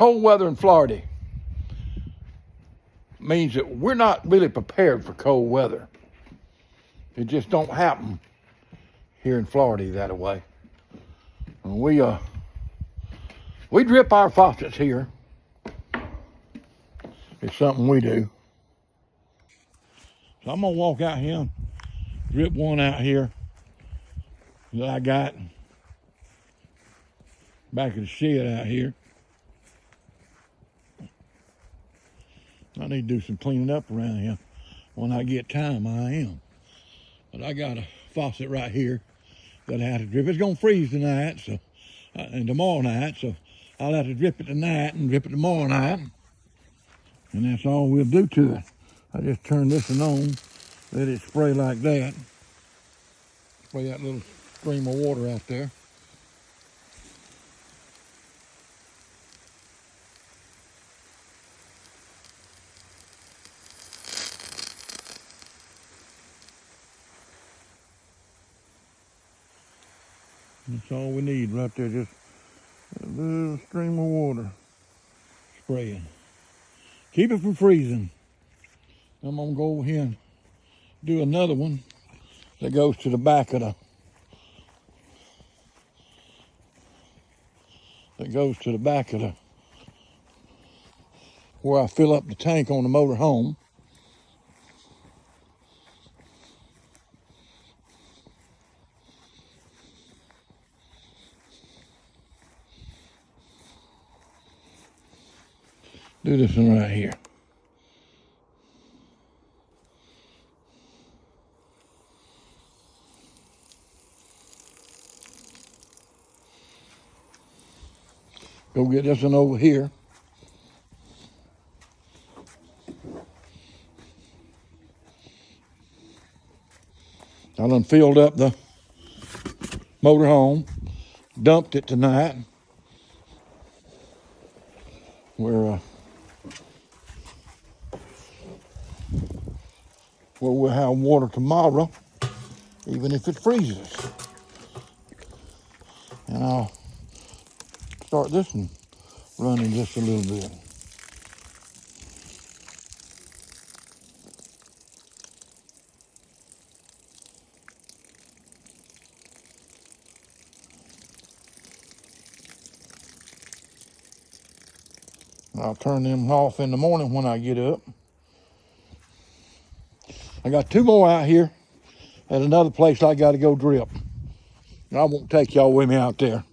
cold weather in Florida means that we're not really prepared for cold weather. It just don't happen here in Florida that way. And we drip our faucets here. It's something we do. So I'm gonna walk out here and drip one out here that I got back of the shed out here. I need to do some cleaning up around here. When I get time, I am. But I got a faucet right here that I have to drip. It's gonna freeze tonight, and tomorrow night, so I'll have to drip it tonight and drip it tomorrow night. And that's all we'll do to it. I just turn this one on, let it spray like that. Spray that little stream of water out there. That's all we need right there, just a little stream of water spraying. Keep it from freezing. I'm gonna go over here and do another one that goes to the back of where I fill up the tank on the motor home. Do this one right here. Go get this one over here. I done filled up the motor home, dumped it tonight. Where we'll have water tomorrow, even if it freezes. And I'll start this one running just a little bit. I'll turn them off in the morning when I get up. I got two more out here at another place I got to go drip. I won't take y'all with me out there.